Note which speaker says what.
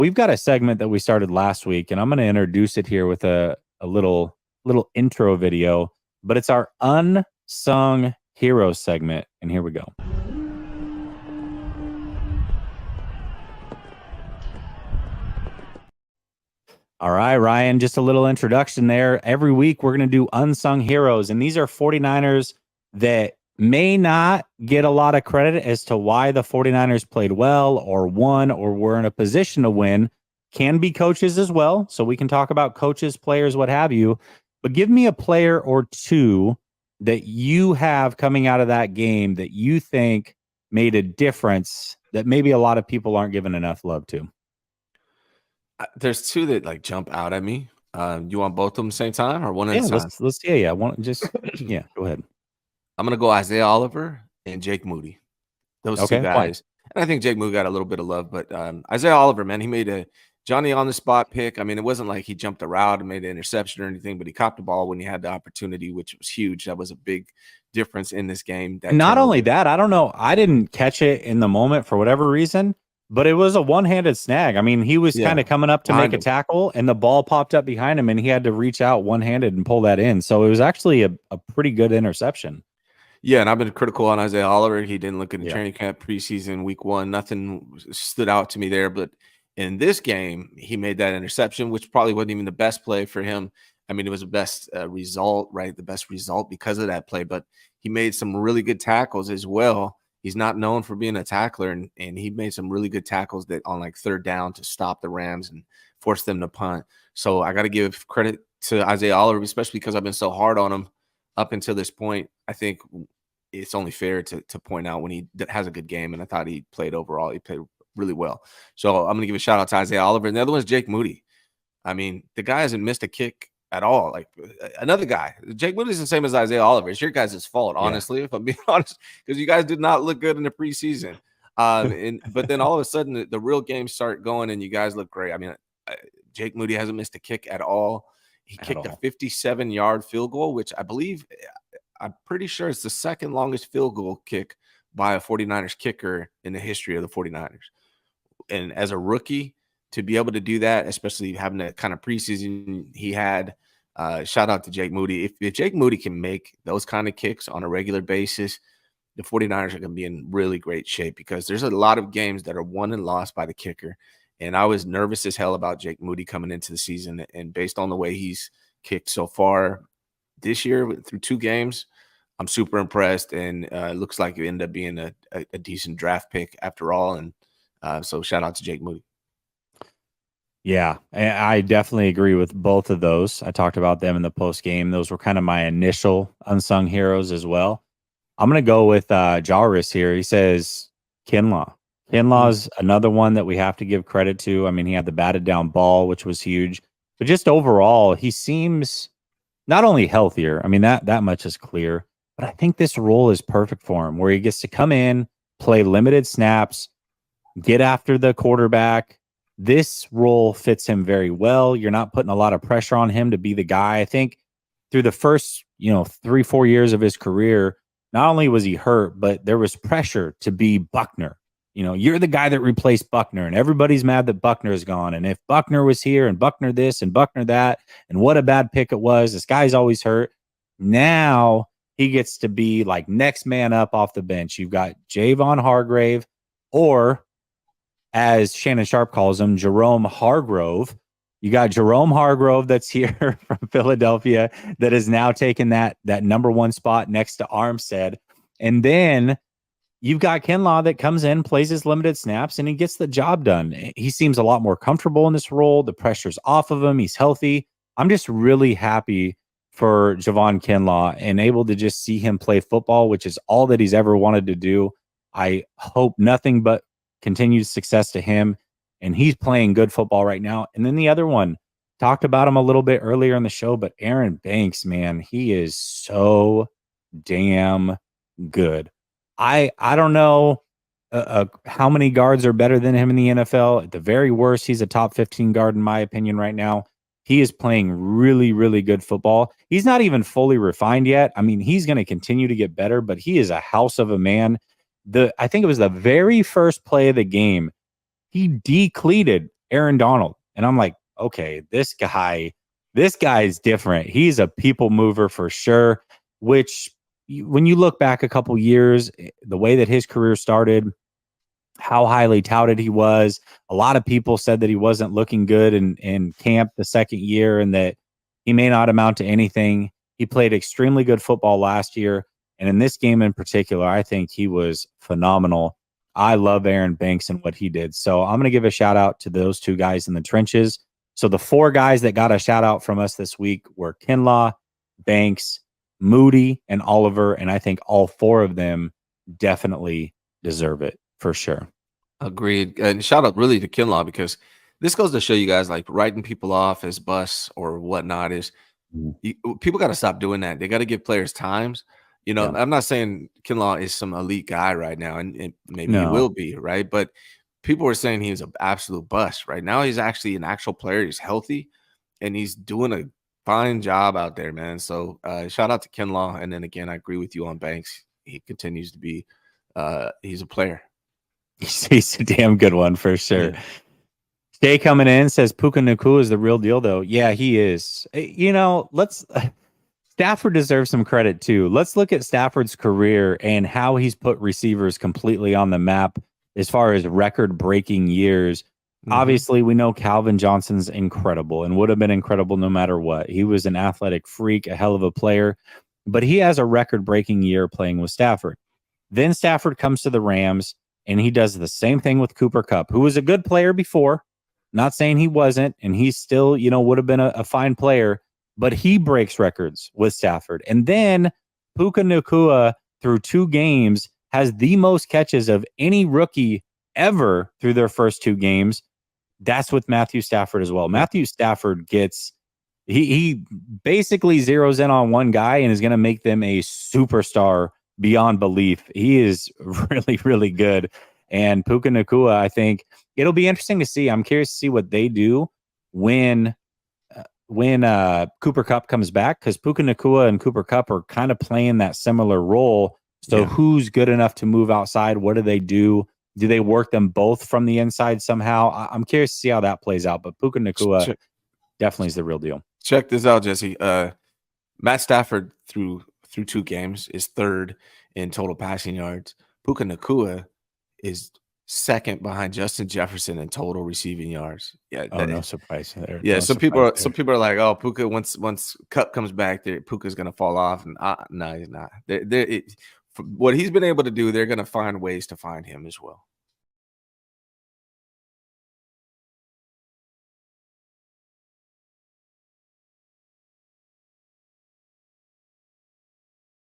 Speaker 1: We've got a segment that we started last week, and I'm going to introduce it here with a little intro video, but it's our unsung hero segment, and here we go. All right, Ryan, just a little introduction there. Every week we're going to do unsung heroes, and these are 49ers that may not get a lot of credit as to why the 49ers played well or won or were in a position to win. Can be coaches as well, so we can talk about coaches, players, what have you. But give me a player or two that you have coming out of that game that you think made a difference that maybe a lot of people aren't giving enough love to.
Speaker 2: There's two that like jump out at me. You want both of them at the same time or one at a time?
Speaker 1: Yeah. Go ahead.
Speaker 2: I'm gonna go Isaiah Oliver and Jake Moody. Those two guys. And I think Jake Moody got a little bit of love, but Isaiah Oliver, man, he made a Johnny on the spot pick. I mean, it wasn't like he jumped a route and made an interception or anything, but he caught the ball when he had the opportunity, which was huge. That was a big difference in this game.
Speaker 1: Not only that, I don't know. I didn't catch it in the moment for whatever reason, but it was a one-handed snag. I mean, he was kind of coming up to make a tackle, and the ball popped up behind him, and he had to reach out one-handed and pull that in. So it was actually a pretty good interception.
Speaker 2: Yeah, and I've been critical on Isaiah Oliver. He didn't look in training camp, preseason, week one. Nothing stood out to me there. But in this game, he made that interception, which probably wasn't even the best play for him. I mean, it was the best result, right? The best result because of that play. But he made some really good tackles as well. He's not known for being a tackler, and he made some really good tackles that on like third down to stop the Rams and force them to punt. So I got to give credit to Isaiah Oliver, especially because I've been so hard on him up until this point. I think it's only fair to point out when he has a good game, and I thought he played overall. He played really well. So I'm going to give a shout out to Isaiah Oliver. And the other one is Jake Moody. I mean, the guy hasn't missed a kick at all. Like another guy, Jake Moody's the same as Isaiah Oliver. It's your guys' fault, honestly, if I'm being honest, because you guys did not look good in the preseason. But then all of a sudden the real games start going and you guys look great. I mean, Jake Moody hasn't missed a kick at all. He kicked a 57-yard field goal, which I'm pretty sure it's the second longest field goal kick by a 49ers kicker in the history of the 49ers. And as a rookie, to be able to do that, especially having that kind of preseason he had, shout out to Jake Moody. If Jake Moody can make those kind of kicks on a regular basis, the 49ers are going to be in really great shape because there's a lot of games that are won and lost by the kicker. And I was nervous as hell about Jake Moody coming into the season. And based on the way he's kicked so far this year through 2 games, I'm super impressed. And it looks like it ended up being a decent draft pick after all. And so shout out to Jake Moody.
Speaker 1: Yeah, I definitely agree with both of those. I talked about them in the post game. Those were kind of my initial unsung heroes as well. I'm going to go with Jarvis here. He says Kinlaw. Kinlaw's another one that we have to give credit to. I mean, he had the batted down ball, which was huge, but just overall, he seems not only healthier. I mean, that much is clear, but I think this role is perfect for him, where he gets to come in, play limited snaps, get after the quarterback. This role fits him very well. You're not putting a lot of pressure on him to be the guy. I think through the first, 3-4 years of his career, not only was he hurt, but there was pressure to be Buckner. You're the guy that replaced Buckner, and everybody's mad that Buckner is gone. And if Buckner was here and Buckner this and Buckner that, and what a bad pick it was, this guy's always hurt. Now he gets to be like next man up off the bench. You've got Javon Hargrave, or as Shannon Sharp calls him, Jerome Hargrove. You got Jerome Hargrove that's here from Philadelphia that has now taken that number 1 spot next to Armstead. And then you've got Kinlaw that comes in, plays his limited snaps, and he gets the job done. He seems a lot more comfortable in this role. The pressure's off of him. He's healthy. I'm just really happy for Javon Kinlaw and able to just see him play football, which is all that he's ever wanted to do. I hope nothing but continued success to him, and he's playing good football right now. And then the other one, talked about him a little bit earlier in the show, but Aaron Banks, man, he is so damn good. I don't know how many guards are better than him in the NFL. At the very worst, he's a top 15 guard in my opinion right now. He is playing really, really good football. He's not even fully refined yet. I mean, he's going to continue to get better, but he is a house of a man. I think it was the very first play of the game. He decleated Aaron Donald. And I'm like, okay, this guy's different. He's a people mover for sure, which when you look back a couple years, the way that his career started, how highly touted he was. A lot of people said that he wasn't looking good in camp the second year and that he may not amount to anything. He played extremely good football last year. And in this game in particular, I think he was phenomenal. I love Aaron Banks and what he did. So I'm going to give a shout out to those two guys in the trenches. So the four guys that got a shout out from us this week were Kinlaw, Banks, Moody, and Oliver. And I think all four of them definitely deserve it for sure.
Speaker 2: Agreed. And shout out really to Kinlaw, because this goes to show you guys, like, writing people off as busts or whatnot is people got to stop doing that. They got to give players times. You know, I'm not saying Kinlaw is some elite guy right now, and maybe he will be, right? But people were saying he was an absolute bust. Right now, he's actually an actual player. He's healthy, and he's doing a fine job out there, man. So shout out to Kinlaw. And then again, I agree with you on Banks. He continues to be he's a player.
Speaker 1: He's a damn good one for sure.
Speaker 2: Yeah.
Speaker 1: Jay coming in says Puka Nacua is the real deal, though. Yeah, he is. You know, Stafford deserves some credit too. Let's look at Stafford's career and how he's put receivers completely on the map as far as record-breaking years. Obviously, we know Calvin Johnson's incredible and would have been incredible no matter what. He was an athletic freak, a hell of a player, but he has a record-breaking year playing with Stafford. Then Stafford comes to the Rams, and he does the same thing with Cooper Kupp, who was a good player before. Not saying he wasn't, and he still, would have been a fine player, but he breaks records with Stafford. And then Puka Nacua, through 2 games, has the most catches of any rookie ever through their first 2 games. That's with Matthew Stafford as well. Matthew Stafford he basically zeroes in on one guy and is going to make them a superstar beyond belief. He is really, really good. And Puka Nacua, I think it'll be interesting to see. I'm curious to see what they do when Cooper Kupp comes back, because Puka Nacua and Cooper Kupp are kind of playing that similar role. So who's good enough to move outside? What do they do? Do they work them both from the inside somehow? I'm curious to see how that plays out. But Puka Nacua definitely is the real deal.
Speaker 2: Check this out, Jesse. Matt Stafford through 2 games is 3rd in total passing yards. Puka Nacua is 2nd behind Justin Jefferson in total receiving yards. Yeah,
Speaker 1: no surprise there.
Speaker 2: Yeah,
Speaker 1: no
Speaker 2: some people are like, oh, Puka, once Kupp comes back, Puka's gonna fall off, and no, he's not. What he's been able to do, they're gonna find ways to find him as well.